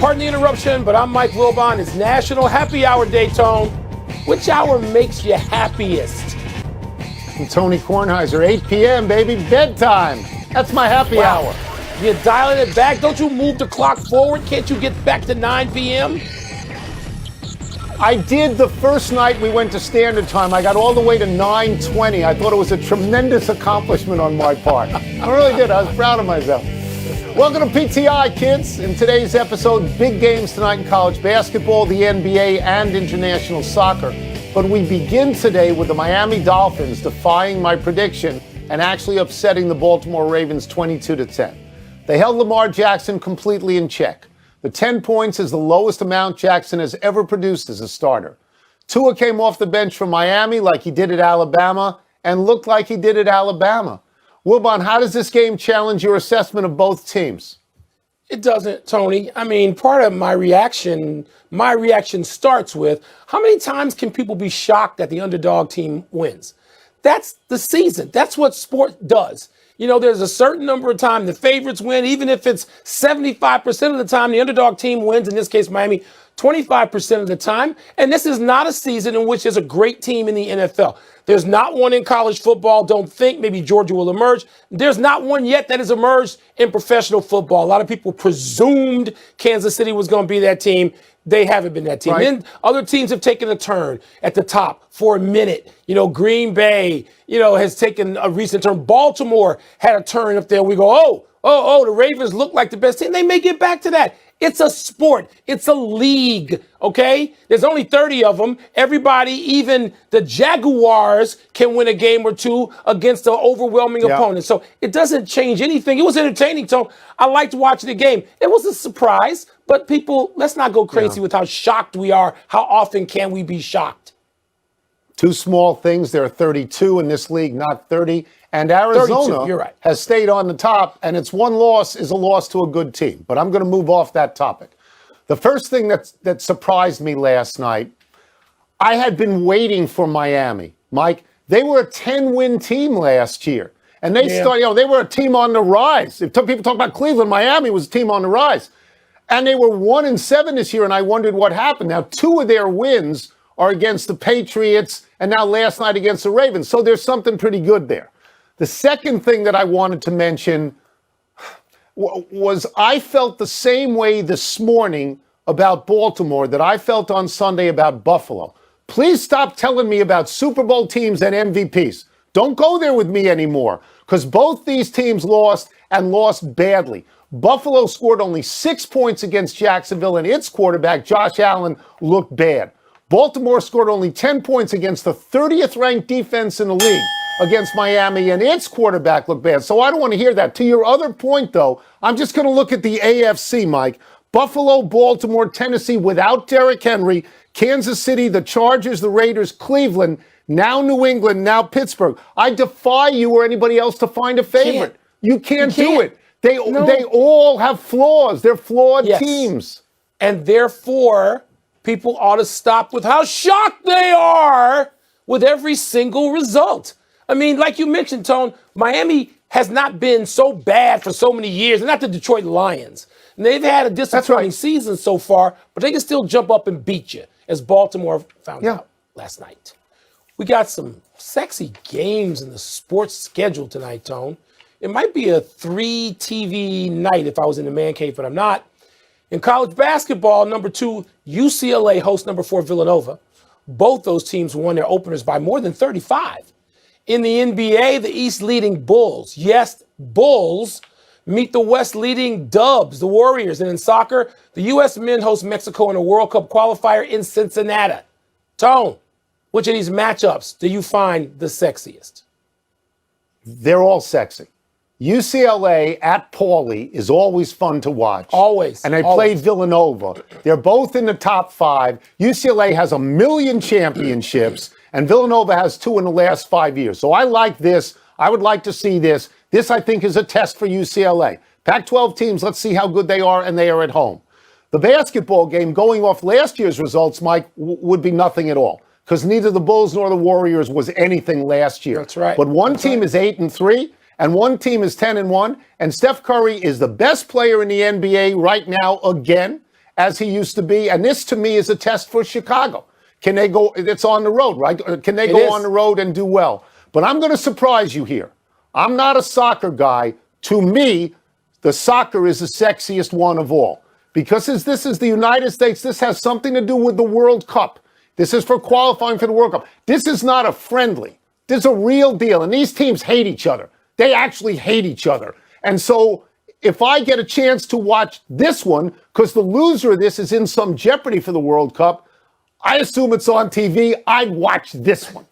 Pardon the interruption, but I'm Mike Wilbon. It's National Happy Hour Day, Tone. Which hour makes you happiest? I'm Tony Kornheiser, 8 p.m., baby, bedtime. That's my happy hour. You're dialing it back. Don't you move the clock forward? Can't you get back to 9 p.m.? I did the first night we went to standard time. I got all the way to 9:20. I thought it was a tremendous accomplishment on my part. I really did. I was proud of myself. Welcome to PTI, kids. In today's episode, big games tonight in college basketball, the NBA, and international soccer. But we begin today with the Miami Dolphins defying my prediction and actually upsetting the Baltimore Ravens 22-10. They held Lamar Jackson completely in check. The 10 points is the lowest amount Jackson has ever produced as a starter. Tua came off the bench from Miami like he did at Alabama and looked like he did at Alabama. Wilbon, how does this game challenge your assessment of both teams? It doesn't, Tony. I mean, part of my reaction starts with how many times can people be shocked that the underdog team wins? That's the season. That's what sport does. You know, there's a certain number of times the favorites win, even if it's 75% of the time the underdog team wins, in this case, Miami, 25% of the time. And this is not a season in which there's a great team in the NFL. There's not one in college football. Don't think maybe Georgia will emerge. There's not one yet that has emerged in professional football. A lot of people presumed Kansas City was going to be that team. They haven't been that team. Right. Then other teams have taken a turn at the top for a minute. You know, Green Bay, has taken a recent turn. Baltimore had a turn up there. We go, the Ravens look like the best team. They may get back to that. It's a sport. It's a league, okay? There's only 30 of them. Everybody, even the Jaguars, can win a game or two against an overwhelming opponent. So it doesn't change anything. It was entertaining, Tone. I liked watching the game. It was a surprise, but people, let's not go crazy with how shocked we are. How often can we be shocked? Two small things. There are 32 in this league, not 30. And Arizona you're right. has stayed on the top, and its one loss is a loss to a good team. But I'm going to move off that topic. The first thing that surprised me last night, I had been waiting for Miami. Mike, they were a 10-win team last year. And they they were a team on the rise. If people talk about Cleveland, Miami was a team on the rise. And they were 1-7 this year, and I wondered what happened. Now, two of their wins are against the Patriots, and now last night against the Ravens. So there's something pretty good there. The second thing that I wanted to mention was I felt the same way this morning about Baltimore that I felt on Sunday about Buffalo. Please stop telling me about Super Bowl teams and MVPs. Don't go there with me anymore, because both these teams lost and lost badly. Buffalo scored only 6 points against Jacksonville, and its quarterback, Josh Allen, looked bad. Baltimore scored only 10 points against the 30th ranked defense in the league against Miami, and its quarterback looked bad. So I don't want to hear that. To your other point, though, I'm just going to look at the AFC, Mike. Buffalo, Baltimore, Tennessee without Derrick Henry, Kansas City, the Chargers, the Raiders, Cleveland, now New England, now Pittsburgh. I defy you or anybody else to find a favorite. You can't do it. They all have flaws. They're flawed teams. And therefore, people ought to stop with how shocked they are with every single result. I mean, like you mentioned, Tone, Miami has not been so bad for so many years. They're not the Detroit Lions. And they've had a disappointing season so far, but they can still jump up and beat you, as Baltimore found out last night. We got some sexy games in the sports schedule tonight, Tone. It might be a 3 TV night if I was in the man cave, but I'm not. In college basketball, number 2, UCLA hosts number 4, Villanova. Both those teams won their openers by more than 35. In the NBA, the East leading Bulls, yes, Bulls, meet the West leading Dubs, the Warriors. And in soccer, the U.S. men host Mexico in a World Cup qualifier in Cincinnati. Tone, which of these matchups do you find the sexiest? They're all sexy. UCLA at Pauley is always fun to watch. Always. And they played Villanova. They're both in the top 5. UCLA has 1 million championships, and Villanova has 2 in the last 5 years. So I like this. I would like to see this. This, I think, is a test for UCLA. Pac-12 teams, let's see how good they are, and they are at home. The basketball game, going off last year's results, Mike, would be nothing at all, because neither the Bulls nor the Warriors was anything last year. That's right. But one team is 8-3. And one team is 10-1, and Steph Curry is the best player in the NBA right now again. as he used to be. And this, to me, is a test for Chicago. Can they go? It's on the road, right? Can they go on the road and do well? But I'm going to surprise you here. I'm not a soccer guy. To me, the soccer is the sexiest one of all. Because this is the United States, this has something to do with the World Cup. This is for qualifying for the World Cup. This is not a friendly. This is a real deal. And these teams hate each other. They actually hate each other. And so if I get a chance to watch this one, because the loser of this is in some jeopardy for the World Cup, I assume it's on TV. I'd watch this one.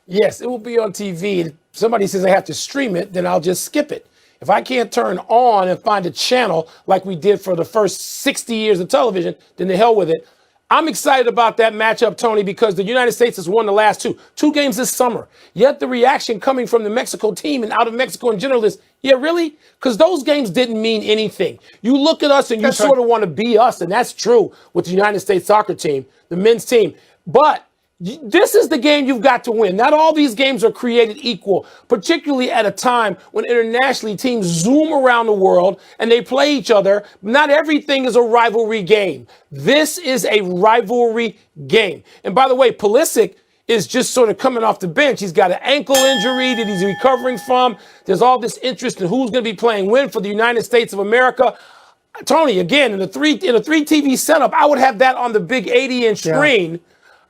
Yes, it will be on TV. If somebody says I have to stream it, then I'll just skip it. If I can't turn on and find a channel like we did for the first 60 years of television, then the hell with it. I'm excited about that matchup, Tony, because the United States has won the last two games this summer. Yet the reaction coming from the Mexico team and out of Mexico in general is, yeah, really? Because those games didn't mean anything. You look at us and you sort of want to be us, and that's true with the United States soccer team, the men's team. But this is the game you've got to win. Not all these games are created equal, particularly at a time when internationally teams zoom around the world and they play each other. Not everything is a rivalry game. This is a rivalry game. And by the way, Pulisic is just sort of coming off the bench. He's got an ankle injury that he's recovering from. There's all this interest in who's going to be playing when for the United States of America. Tony, again, in a three TV setup, I would have that on the big 80-inch screen.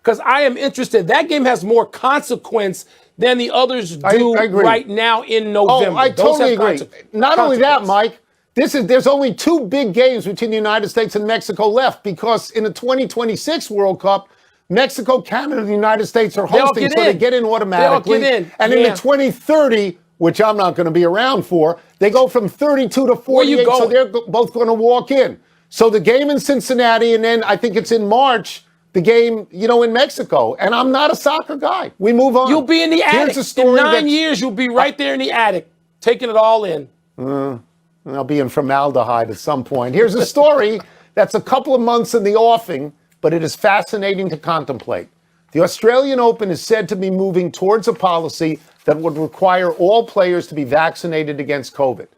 Because I am interested. That game has more consequence than the others do right now in November. Oh, I totally agree. Not only that, Mike, there's only two big games between the United States and Mexico left because in the 2026 World Cup, Mexico, Canada, and the United States are hosting, so they get in automatically. They'll get in. And in the 2030, which I'm not going to be around for, they go from 32 to 48, so they're both going to walk in. So the game in Cincinnati, and then I think it's in March, the game, in Mexico. And I'm not a soccer guy. We move on. You'll be in the attic. In 9 years, you'll be right there in the attic, taking it all in. I'll be in formaldehyde at some point. Here's a story that's a couple of months in the offing, but it is fascinating to contemplate. The Australian Open is said to be moving towards a policy that would require all players to be vaccinated against COVID.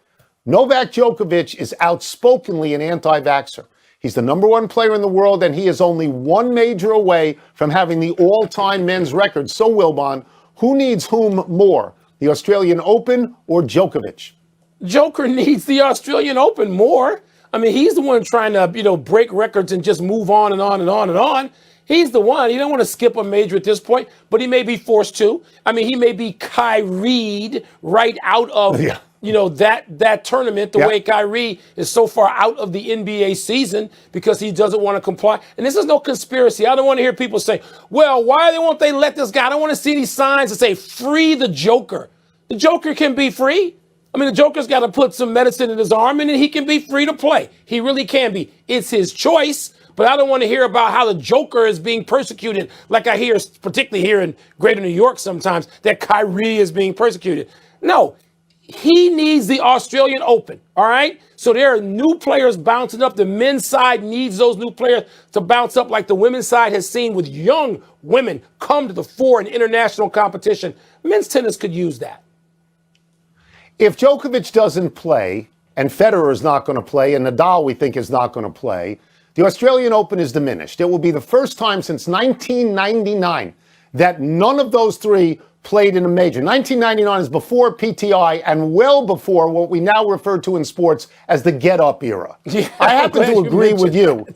Novak Djokovic is outspokenly an anti-vaxxer. He's the number one player in the world, and he is only one major away from having the all-time men's record. So, Wilbon, who needs whom more, the Australian Open or Djokovic? Joker needs the Australian Open more. I mean, he's the one trying to, break records and just move on and on and on and on. He's the one. He don't want to skip a major at this point, but he may be forced to. I mean, he may be Kyrie'd right out of, that tournament, the way Kyrie is so far out of the NBA season because he doesn't want to comply. And this is no conspiracy. I don't want to hear people say, well, why won't they let this guy? I don't want to see these signs that say, free the Joker. The Joker can be free. I mean, the Joker's got to put some medicine in his arm and then he can be free to play. He really can be. It's his choice. But I don't want to hear about how the Joker is being persecuted, like I hear, particularly here in greater New York sometimes, that Kyrie is being persecuted. No, he needs the Australian Open, all right? So there are new players bouncing up. The men's side needs those new players to bounce up like the women's side has seen with young women come to the fore in international competition. Men's tennis could use that. If Djokovic doesn't play, and Federer is not going to play, and Nadal we think is not going to play, the Australian Open is diminished. It will be the first time since 1999 that none of those three played in a major. 1999 is before PTI and well before what we now refer to in sports as the get-up era. Yeah, I happen to agree with you.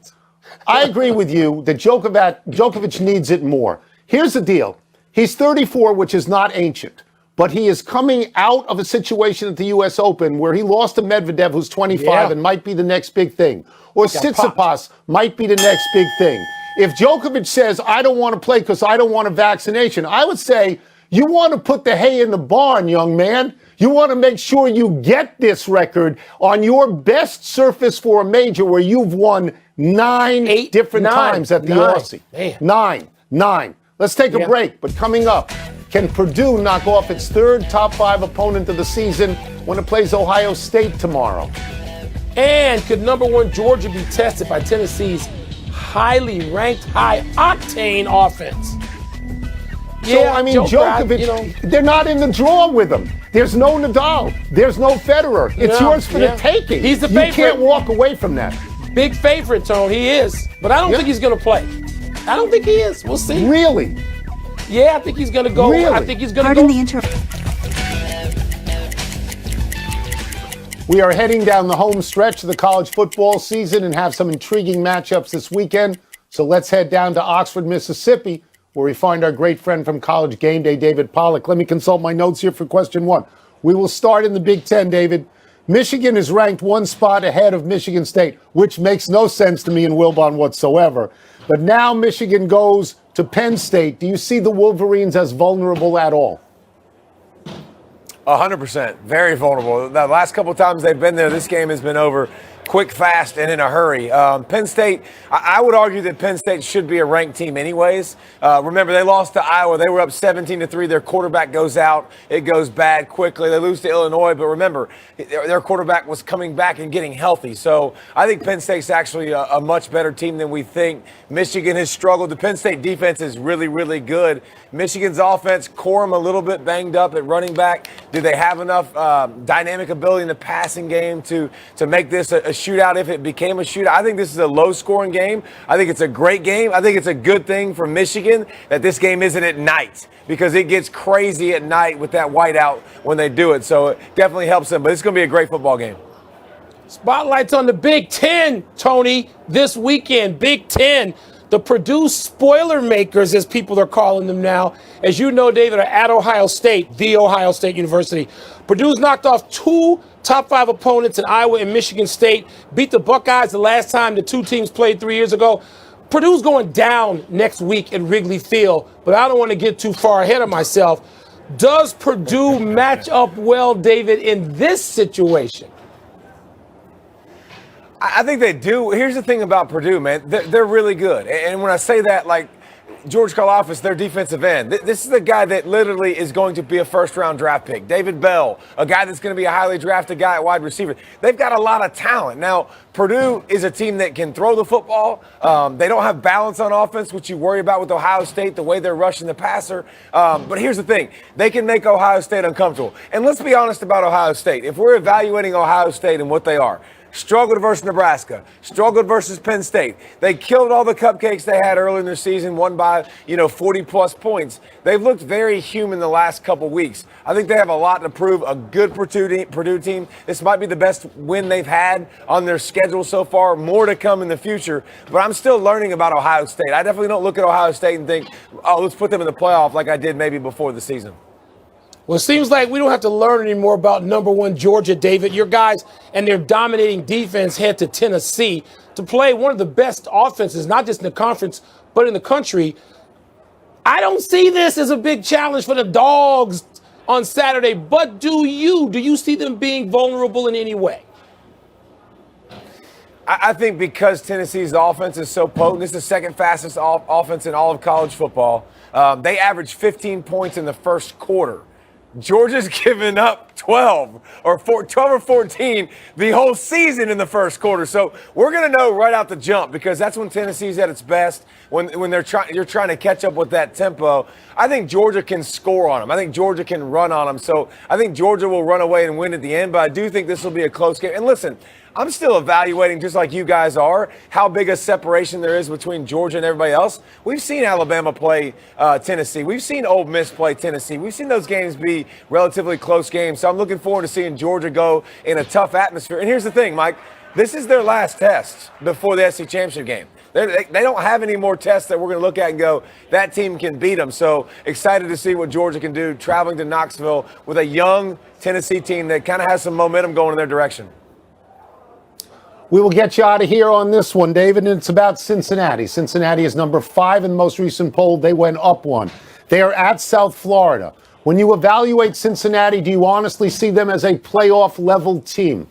I agree with you that Djokovic needs it more. Here's the deal. He's 34, which is not ancient. But he is coming out of a situation at the U.S. Open where he lost to Medvedev, who's 25 and might be the next big thing. Or Tsitsipas might be the next big thing. If Djokovic says, I don't want to play because I don't want a vaccination, I would say, you want to put the hay in the barn, young man. You want to make sure you get this record on your best surface for a major where you've won nine different times at the Aussie. Nine. Let's take a break, but coming up, can Purdue knock off its third top 5 opponent of the season when it plays Ohio State tomorrow? And could number 1 Georgia be tested by Tennessee's highly ranked, high-octane offense? So, I mean, Djokovic, they're not in the draw with him. There's no Nadal. There's no Federer. It's yours for the taking. He's the favorite. You can't walk away from that. Big favorite, Tone. He is. But I don't think he's going to play. I don't think he is. We'll see. Really? Yeah, I think he's going to go. Really? I think he's going to Pardon go. the interruption. We are heading down the home stretch of the college football season and have some intriguing matchups this weekend. So let's head down to Oxford, Mississippi, where we find our great friend from College Game Day, David Pollack. Let me consult my notes here for question one. We will start in the Big Ten, David. Michigan is ranked one spot ahead of Michigan State, which makes no sense to me in Wilbon whatsoever. But now Michigan goes to Penn State. Do you see the Wolverines as vulnerable at all? 100%. Very vulnerable. The last couple of times they've been there, this game has been over quick, fast, and in a hurry. Penn State, I would argue that Penn State should be a ranked team anyways. Remember, they lost to Iowa. They were up 17-3. Their quarterback goes out. It goes bad quickly. They lose to Illinois. But remember, their quarterback was coming back and getting healthy. So I think Penn State's actually a much better team than we think. Michigan has struggled. The Penn State defense is really, really good. Michigan's offense, Corum a little bit banged up at running back. Do they have enough dynamic ability in the passing game to make this a shootout if it became a shootout? I think this is a low-scoring game. I think it's a great game. I think it's a good thing for Michigan that this game isn't at night because it gets crazy at night with that whiteout when they do it. So it definitely helps them. But it's going to be a great football game. Spotlight's on the Big Ten, Tony, this weekend. Big Ten. The Purdue spoiler makers, as people are calling them now, as you know, David, are at Ohio State, the Ohio State University. Purdue's knocked off two top 5 opponents in Iowa and Michigan State, beat the Buckeyes the last time the two teams played 3 years ago. Purdue's going down next week at Wrigley Field, but I don't want to get too far ahead of myself. Does Purdue match up well, David, in this situation? I think they do. Here's the thing about Purdue, man. They're really good. And when I say that, like George Karlaftis, their defensive end, this is a guy that literally is going to be a first-round draft pick. David Bell, a guy that's going to be a highly drafted guy at wide receiver. They've got a lot of talent. Now, Purdue is a team that can throw the football. They don't have balance on offense, which you worry about with Ohio State, the way they're rushing the passer. But here's the thing. They can make Ohio State uncomfortable. And let's be honest about Ohio State. If we're evaluating Ohio State and what they are, struggled versus Nebraska, struggled versus Penn State. They killed all the cupcakes they had early in their season, won by, 40-plus points. They've looked very human the last couple weeks. I think they have a lot to prove, a good Purdue team. This might be the best win they've had on their schedule so far. More to come in the future. But I'm still learning about Ohio State. I definitely don't look at Ohio State and think, oh, let's put them in the playoff like I did maybe before the season. Well, it seems like we don't have to learn anymore about number 1 Georgia, David. Your guys and their dominating defense head to Tennessee to play one of the best offenses, not just in the conference, but in the country. I don't see this as a big challenge for the Dogs on Saturday, but do you? Do you see them being vulnerable in any way? I think because Tennessee's offense is so potent, it's the second fastest offense in all of college football. They averaged 15 points in the first quarter. Georgia's given up 12 or 14 the whole season in the first quarter. So we're going to know right out the jump because that's when Tennessee's at its best, when you're trying to catch up with that tempo. I think Georgia can score on them. I think Georgia can run on them. So I think Georgia will run away and win at the end, but I do think this will be a close game. And listen, I'm still evaluating, just like you guys are, how big a separation there is between Georgia and everybody else. We've seen Alabama play Tennessee. We've seen Ole Miss play Tennessee. We've seen those games be relatively close games. So I'm looking forward to seeing Georgia go in a tough atmosphere. And here's the thing, Mike. This is their last test before the SEC Championship game. They don't have any more tests that we're going to look at and go, that team can beat them. So excited to see what Georgia can do traveling to Knoxville with a young Tennessee team that kind of has some momentum going in their direction. We will get you out of here on this one, David, and it's about Cincinnati. Cincinnati is number 5 in the most recent poll. They went up 1. They are at South Florida. When you evaluate Cincinnati, do you honestly see them as a playoff-level team?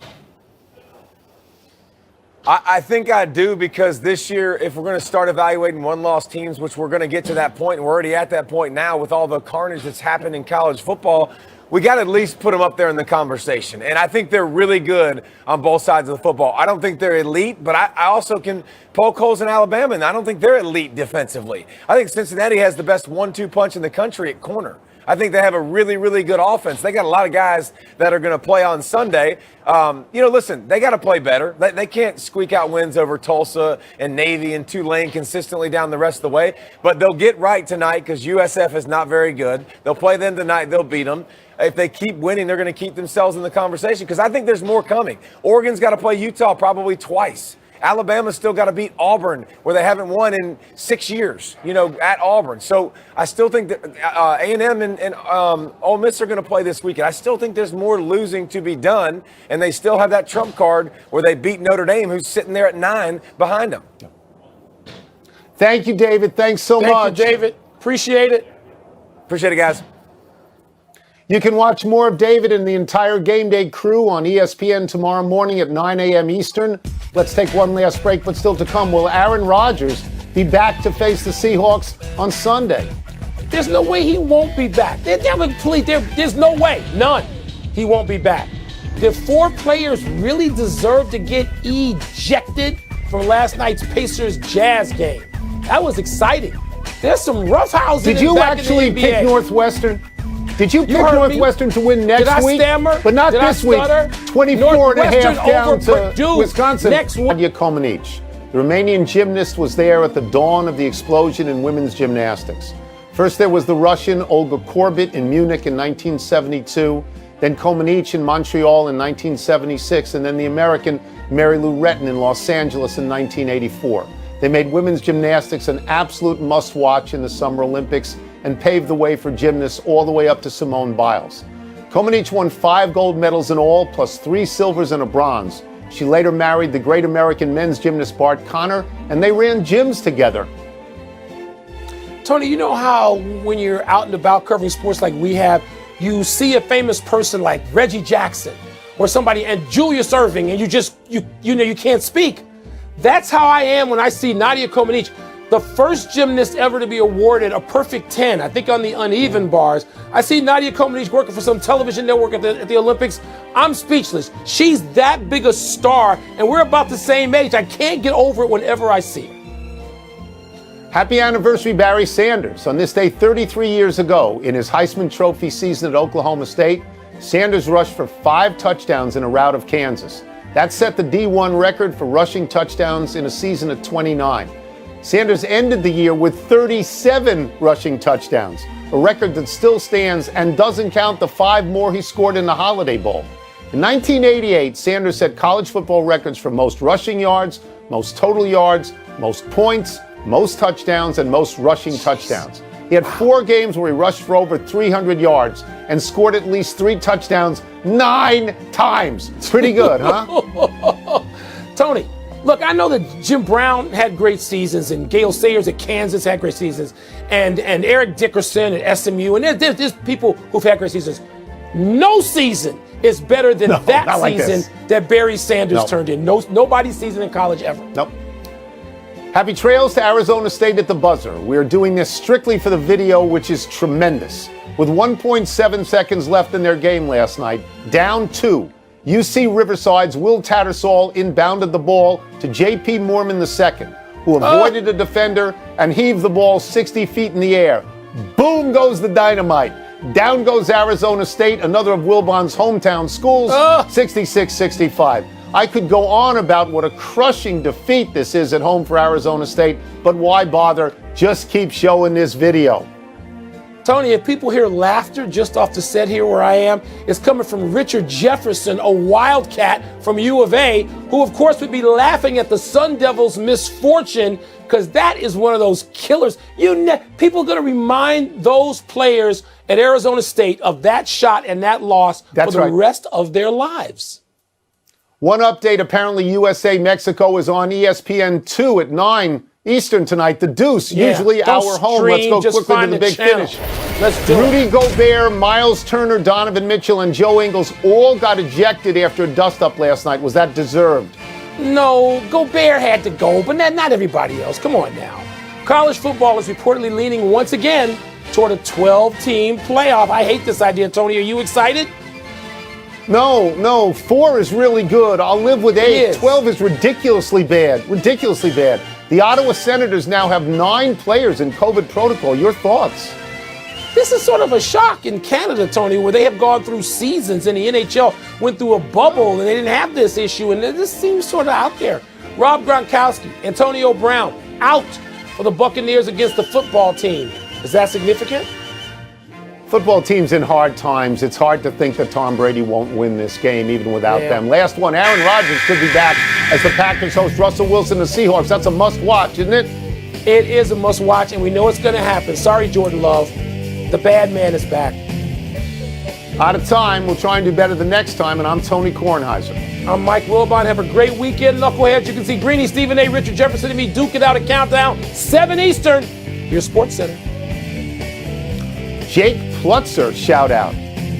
I think I do because this year, if we're going to start evaluating one-loss teams, which we're going to get to that point, and we're already at that point now with all the carnage that's happened in college football, we got to at least put them up there in the conversation. And I think they're really good on both sides of the football. I don't think they're elite, but I also can poke holes in Alabama, and I don't think they're elite defensively. I think Cincinnati has the best 1-2 punch in the country at corner. I think they have a really, really good offense. They got a lot of guys that are going to play on Sunday. Listen, they got to play better. They can't squeak out wins over Tulsa and Navy and Tulane consistently down the rest of the way. But they'll get right tonight because USF is not very good. They'll play them tonight. They'll beat them. If they keep winning, they're going to keep themselves in the conversation because I think there's more coming. Oregon's got to play Utah probably twice. Alabama's still got to beat Auburn, where they haven't won in 6 years, at Auburn. So I still think that A&M and Ole Miss are going to play this weekend. I still think there's more losing to be done, and they still have that trump card where they beat Notre Dame, who's sitting there at 9 behind them. Thank you, David. Thanks so much. Thank you, David. Appreciate it. Appreciate it, guys. You can watch more of David and the entire Game Day crew on ESPN tomorrow morning at 9 a.m. Eastern. Let's take one last break, but still to come, will Aaron Rodgers be back to face the Seahawks on Sunday? There's no way he won't be back. There's no way. None. He won't be back. Did 4 players really deserve to get ejected from last night's Pacers-Jazz game? That was exciting. There's some roughhousing. Did you actually pick Northwestern? Did you pick Northwestern to win next week? Did I stammer? But not this week. 24 and a half down to Wisconsin. Next week. Nadia Comaneci, the Romanian gymnast, was there at the dawn of the explosion in women's gymnastics. First there was the Russian Olga Korbut in Munich in 1972, then Comaneci in Montreal in 1976, and then the American Mary Lou Retton in Los Angeles in 1984. They made women's gymnastics an absolute must-watch in the Summer Olympics and paved the way for gymnasts all the way up to Simone Biles. Comaneci won 5 gold medals in all, plus 3 silvers and a bronze. She later married the great American men's gymnast Bart Conner, and they ran gyms together. Tony, you know how when you're out and about covering sports like we have, you see a famous person like Reggie Jackson or somebody and Julius Erving, and you can't speak. That's how I am when I see Nadia Comaneci, the first gymnast ever to be awarded a perfect 10, I think on the uneven bars. I see Nadia Comaneci working for some television network at the Olympics. I'm speechless. She's that big a star, and we're about the same age. I can't get over it whenever I see her. Happy anniversary, Barry Sanders. On this day 33 years ago, in his Heisman Trophy season at Oklahoma State, Sanders rushed for 5 touchdowns in a rout of Kansas. That set the D1 record for rushing touchdowns in a season of 29. Sanders ended the year with 37 rushing touchdowns, a record that still stands and doesn't count the 5 more he scored in the Holiday Bowl. In 1988, Sanders set college football records for most rushing yards, most total yards, most points, most touchdowns, and most rushing touchdowns. He had 4 games where he rushed for over 300 yards and scored at least 3 touchdowns 9 times. Pretty good, huh? Tony, look, I know that Jim Brown had great seasons and Gale Sayers at Kansas had great seasons and Eric Dickerson at SMU, and there's people who've had great seasons. No season is better than that season that Barry Sanders turned in. Nobody's season in college ever. Nope. Happy trails to Arizona State at the buzzer. We're doing this strictly for the video, which is tremendous. With 1.7 seconds left in their game last night, down 2, UC Riverside's Will Tattersall inbounded the ball to J.P. Moorman II, who avoided a defender and heaved the ball 60 feet in the air. Boom goes the dynamite. Down goes Arizona State, another of Wilbon's hometown schools, 66-65. I could go on about what a crushing defeat this is at home for Arizona State, but why bother? Just keep showing this video. Tony, if people hear laughter just off the set here where I am, it's coming from Richard Jefferson, a Wildcat from U of A, who of course would be laughing at the Sun Devils' misfortune, because that is one of those killers. People are going to remind those players at Arizona State of that shot and that loss for the rest of their lives. One update, apparently USA-Mexico is on ESPN2 at 9 Eastern tonight. The Deuce, usually our home. Let's go quickly to the big finish. Let's do Rudy Gobert, Miles Turner, Donovan Mitchell, and Joe Ingles all got ejected after a dust-up last night. Was that deserved? No, Gobert had to go, but not everybody else. Come on now. College football is reportedly leaning once again toward a 12-team playoff. I hate this idea, Tony. Are you excited? No, 4 is really good. I'll live with 8. 12 is ridiculously bad. Ridiculously bad. The Ottawa Senators now have 9 players in COVID protocol. Your thoughts? This is sort of a shock in Canada, Tony, where they have gone through seasons and the NHL went through a bubble and they didn't have this issue. And this seems sort of out there. Rob Gronkowski, Antonio Brown, out for the Buccaneers against the football team. Is that significant? Football team's in hard times. It's hard to think that Tom Brady won't win this game even without them. Last one, Aaron Rodgers could be back as the Packers host Russell Wilson and the Seahawks. That's a must-watch, isn't it? It is a must-watch, and we know it's going to happen. Sorry, Jordan Love. The bad man is back. Out of time. We'll try and do better the next time, and I'm Tony Kornheiser. I'm Mike Wilbon. Have a great weekend, Knuckleheads. You can see Greeny, Stephen A., Richard Jefferson, and me duke it out at Countdown, 7 Eastern, your Sports Center. Jake Plutzer, shout out.